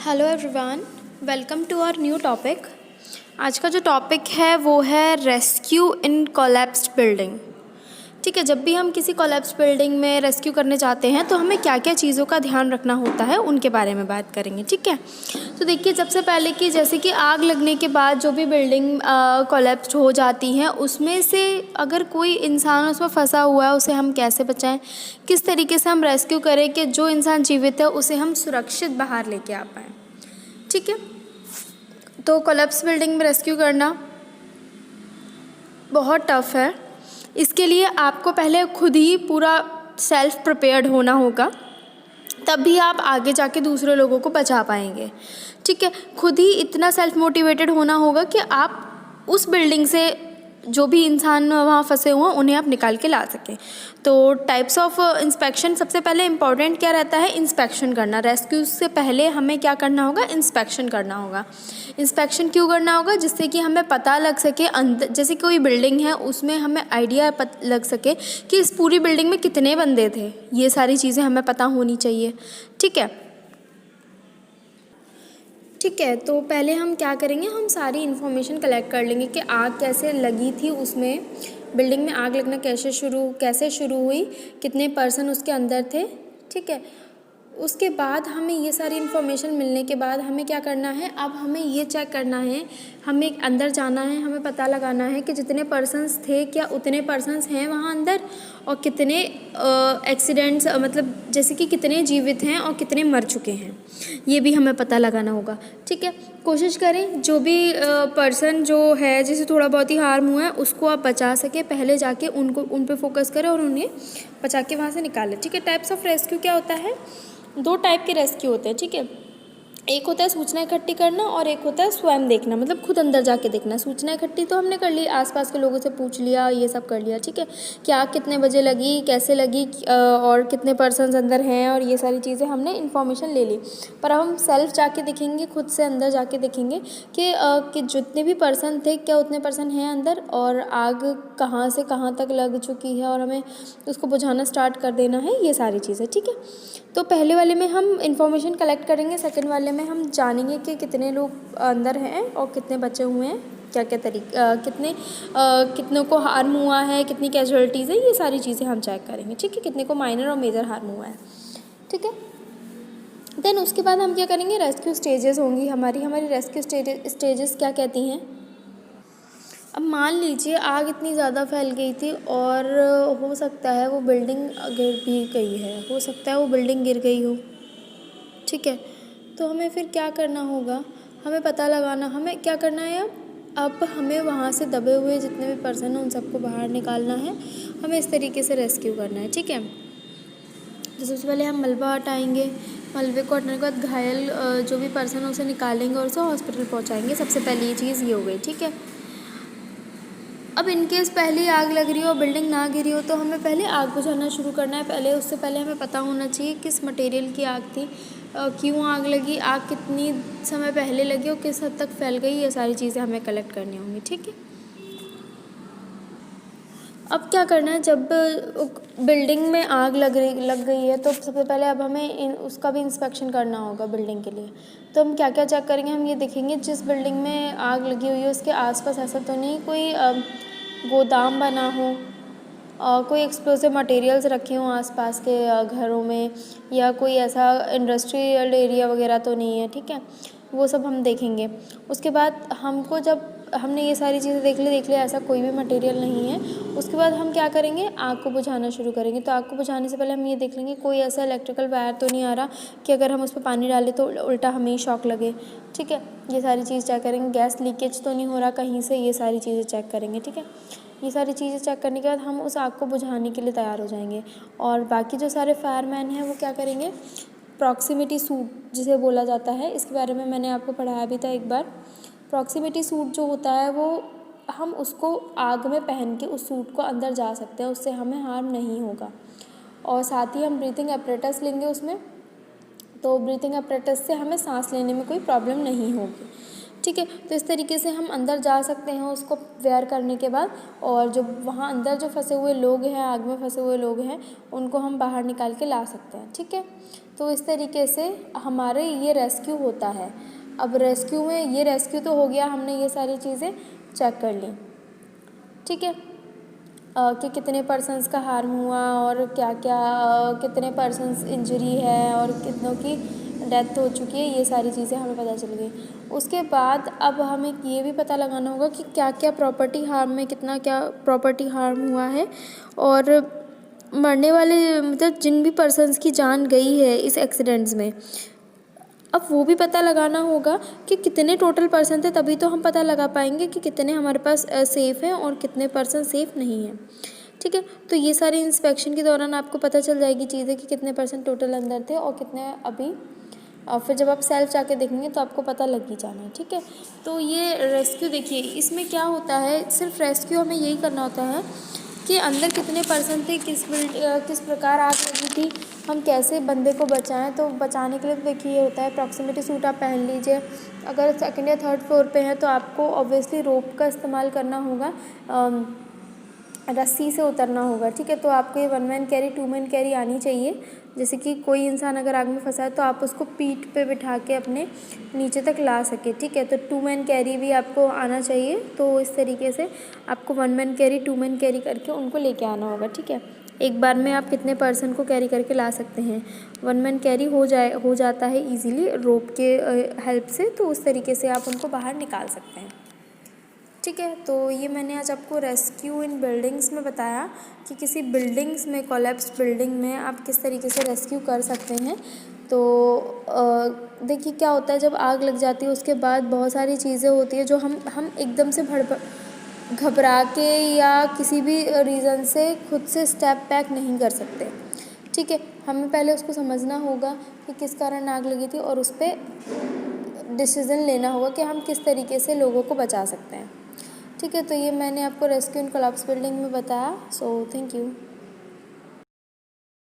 Hello everyone, welcome to our new topic. आज का जो टॉपिक है वो है रेस्क्यू इन कोलैप्स्ड बिल्डिंग। ठीक है, जब भी हम किसी कोलैप्स्ड बिल्डिंग में रेस्क्यू करने जाते हैं तो हमें क्या क्या चीज़ों का ध्यान रखना होता है उनके बारे में बात करेंगे। ठीक है, तो देखिए सबसे पहले कि जैसे कि आग लगने के बाद जो भी बिल्डिंग कोलैप्स्ड हो जाती हैं उसमें से अगर कोई इंसान उसमें फंसा हुआ है उसे हम कैसे बचाएं, किस तरीके से हम रेस्क्यू करें कि जो इंसान जीवित है उसे हम सुरक्षित बाहर लेके आ पाएँ। ठीक है, तो कोलैप्स बिल्डिंग में रेस्क्यू करना बहुत टफ़ है। इसके लिए आपको पहले खुद ही पूरा सेल्फ प्रिपेयर्ड होना होगा, तभी आप आगे जाके दूसरे लोगों को बचा पाएंगे। ठीक है, खुद ही इतना सेल्फ मोटिवेटेड होना होगा कि आप उस बिल्डिंग से जो भी इंसान वहाँ फंसे हुए हैं उन्हें आप निकाल के ला सकें। तो टाइप्स ऑफ इंस्पेक्शन, सबसे पहले इम्पॉर्टेंट क्या रहता है, इंस्पेक्शन करना। रेस्क्यू से पहले हमें क्या करना होगा, इंस्पेक्शन करना होगा। इंस्पेक्शन क्यों करना होगा, जिससे कि हमें पता लग सके अंदर, जैसे कोई बिल्डिंग है उसमें हमें आइडिया लग सके कि इस पूरी बिल्डिंग में कितने बंदे थे। ये सारी चीज़ें हमें पता होनी चाहिए। ठीक है, तो पहले हम क्या करेंगे, हम सारी इन्फॉर्मेशन कलेक्ट कर लेंगे कि आग कैसे लगी थी, उसमें बिल्डिंग में आग लगना कैसे शुरू हुई, कितने पर्सन उसके अंदर थे। ठीक है, उसके बाद हमें ये सारी इन्फॉर्मेशन मिलने के बाद हमें क्या करना है, अब हमें ये चेक करना है, हमें अंदर जाना है, हमें पता लगाना है कि जितने पर्सन्स थे क्या उतने पर्सन्स हैं वहाँ अंदर, और कितने एक्सीडेंट्स, मतलब जैसे कि कितने जीवित हैं और कितने मर चुके हैं, ये भी हमें पता लगाना होगा। ठीक है, कोशिश करें जो भी पर्सन जो है जिसे थोड़ा बहुत ही हार्म हुआ है उसको आप बचा सके, पहले जाके उन पे फोकस करें और उन्हें बचा के वहाँ से निकालें। ठीक है, टाइप्स ऑफ रेस्क्यू क्या होता है, दो टाइप के रेस्क्यू होते हैं। ठीक है, एक होता है सूचना इकट्ठी करना और एक होता है स्वयं देखना, मतलब खुद अंदर जाके देखना। सूचना इकट्ठी तो हमने कर ली, आसपास के लोगों से पूछ लिया, ये सब कर लिया। ठीक है, कि आग कितने बजे लगी, कैसे लगी, और कितने पर्सन्स अंदर हैं, और ये सारी चीज़ें हमने इन्फॉर्मेशन ले ली। पर अब हम सेल्फ जाके देखेंगे, खुद से अंदर जाके देखेंगे कि जितने भी पर्सन थे क्या उतने पर्सन हैं अंदर, और आग कहाँ से कहाँ तक लग चुकी है और हमें उसको बुझाना स्टार्ट कर देना है, ये सारी चीज़ें। ठीक है, तो पहले वाले में हम इन्फॉर्मेशन कलेक्ट करेंगे, सेकंड वाले में हम जानेंगे कि कितने लोग अंदर हैं और कितने बचे हुए हैं, क्या क्या कितनों को हार्म हुआ है, कितनी कैजुअलिटीज़ है, ये सारी चीज़ें हम चेक करेंगे। ठीक है, कितने को माइनर और मेजर हार्म हुआ है। ठीक है, देन उसके बाद हम क्या करेंगे, रेस्क्यू स्टेजेस होंगी हमारी रेस्क्यू स्टेजेस क्या कहती हैं। अब मान लीजिए आग इतनी ज़्यादा फैल गई थी और हो सकता है वो बिल्डिंग गिर भी गई है, हो सकता है वो बिल्डिंग गिर गई हो। ठीक है, तो हमें फिर क्या करना होगा, हमें पता लगाना, हमें क्या करना है, अब हमें वहाँ से दबे हुए जितने भी पर्सन हैं उन सबको बाहर निकालना है, हमें इस तरीके से रेस्क्यू करना है। ठीक है, तो सबसे पहले हम मलबा हटाएंगे, मलबे को हटाने के बाद घायल जो भी पर्सन है उसे निकालेंगे और उसे हॉस्पिटल पहुँचाएंगे। सबसे पहले ये चीज़ ये हो गई। ठीक है, अब इनकेस पहले आग लग रही हो और बिल्डिंग ना गिरी हो तो हमें पहले आग बुझाना शुरू करना है। पहले उससे पहले हमें पता होना चाहिए किस मटेरियल की आग थी, क्यों आग लगी, आग कितनी समय पहले लगी और किस हद तक फैल गई, ये सारी चीज़ें हमें कलेक्ट करनी होंगी। ठीक है, अब क्या करना है, जब बिल्डिंग में आग लग गई है तो सबसे पहले अब हमें उसका भी इंस्पेक्शन करना होगा बिल्डिंग के लिए। तो हम क्या क्या चेक करेंगे, हम ये देखेंगे जिस बिल्डिंग में आग लगी हुई है उसके आसपास ऐसा तो नहीं कोई गोदाम बना हो, कोई एक्सप्लोसिव मटेरियल्स रखे हों आसपास के घरों में, या कोई ऐसा इंडस्ट्रियल एरिया वगैरह तो नहीं है। ठीक है, वो सब हम देखेंगे। उसके बाद हमको, जब हमने ये सारी चीज़ें देख ली ऐसा कोई भी मटेरियल नहीं है, उसके बाद हम क्या करेंगे, आग को बुझाना शुरू करेंगे। तो आग को बुझाने से पहले हम ये देख लेंगे कोई ऐसा इलेक्ट्रिकल वायर तो नहीं आ रहा कि अगर हम उस पर पानी डालें तो उल्टा हमें ही शॉक लगे। ठीक है, ये सारी चीज़ चेक करेंगे। गैस लीकेज तो नहीं हो रहा कहीं से, ये सारी चीज़ें चेक करेंगे। ठीक है, ये सारी चीज़ें चेक करने के बाद हम उस आग को बुझाने के लिए तैयार हो जाएंगे। और बाकी जो सारे फायरमैन हैं वो क्या करेंगे, प्रॉक्सिमिटी सूट जिसे बोला जाता है, इसके बारे में मैंने आपको पढ़ाया भी था एक बार। प्रॉक्सिमिटी सूट जो होता है वो हम उसको आग में पहन के उस सूट को अंदर जा सकते हैं, उससे हमें हार्म नहीं होगा। और साथ ही हम ब्रीथिंग एपरेटस लेंगे उसमें, तो ब्रीथिंग एपरेटस से हमें सांस लेने में कोई प्रॉब्लम नहीं होगी। ठीक है। तो इस तरीके से हम अंदर जा सकते हैं उसको वेयर करने के बाद, और जो वहाँ अंदर जो फंसे हुए लोग हैं, आग में फंसे हुए लोग हैं, उनको हम बाहर निकाल के ला सकते हैं। ठीक है। तो इस तरीके से हमारे ये रेस्क्यू होता है। अब रेस्क्यू में ये रेस्क्यू तो हो गया, हमने ये सारी चीज़ें चेक कर ली। ठीक है। कि कितने पर्सन्स का हार्म हुआ और क्या क्या कितने पर्सन्स इंजरी है और कितनों की डेथ हो चुकी है, ये सारी चीज़ें हमें पता चल गई। उसके बाद अब हमें ये भी पता लगाना होगा कि क्या क्या प्रॉपर्टी हार्म में कितना क्या प्रॉपर्टी हार्म हुआ है, और मरने वाले मतलब जिन भी पर्सन्स की जान गई है इस एक्सीडेंट्स में, अब वो भी पता लगाना होगा कि कितने टोटल पर्सन थे, तभी तो हम पता लगा पाएंगे कि कितने हमारे पास सेफ़ हैं और कितने पर्सन सेफ़ नहीं हैं। ठीक है। तो ये सारी इंस्पेक्शन के दौरान आपको पता चल जाएगी चीज़ें कि कितने पर्सन टोटल अंदर थे और कितने अभी, और फिर जब आप सेल्फ जाके देखेंगे तो आपको पता लग ही जाना है। ठीक है। तो ये रेस्क्यू देखिए, इसमें क्या होता है, सिर्फ रेस्क्यू हमें यही करना होता है कि अंदर कितने पर्सन थे, किस प्रकार आग लगी थी, हम कैसे बंदे को बचाएं। तो बचाने के लिए तो देखिए ये होता है, प्रॉक्सिमिटी सूट आप पहन लीजिए। अगर सेकंड या थर्ड फ्लोर पे हैं तो आपको ऑब्वियसली रोप का इस्तेमाल करना होगा, रस्सी से उतरना होगा। ठीक है। तो आपको ये 1 मैन कैरी 2 मैन कैरी आनी चाहिए। जैसे कि कोई इंसान अगर आग में फंसा है तो आप उसको पीठ पे बिठा के अपने नीचे तक ला सके। ठीक है। तो 2 मैन कैरी भी आपको आना चाहिए। तो इस तरीके से आपको 1 मैन कैरी 2 मैन कैरी करके उनको लेके आना होगा। ठीक है। एक बार में आप कितने पर्सन को कैरी करके ला सकते हैं, 1 मैन कैरी हो जाता है ईजीली रोप के हेल्प से। तो उस तरीके से आप उनको बाहर निकाल सकते हैं। ठीक है। तो ये मैंने आज आपको रेस्क्यू इन बिल्डिंग्स में बताया कि किसी बिल्डिंग्स में, कोलैप्स बिल्डिंग में आप किस तरीके से रेस्क्यू कर सकते हैं। तो देखिए क्या होता है, जब आग लग जाती है उसके बाद बहुत सारी चीज़ें होती है जो हम एकदम से घबरा के या किसी भी रीज़न से खुद से स्टेप बैक नहीं कर सकते। ठीक है। हमें पहले उसको समझना होगा कि किस कारण आग लगी थी और उस पर डिसीज़न लेना होगा कि हम किस तरीके से लोगों को बचा सकते हैं। ठीक है। तो ये मैंने आपको रेस्क्यू इन कोलैप्स बिल्डिंग में बताया। So thank you.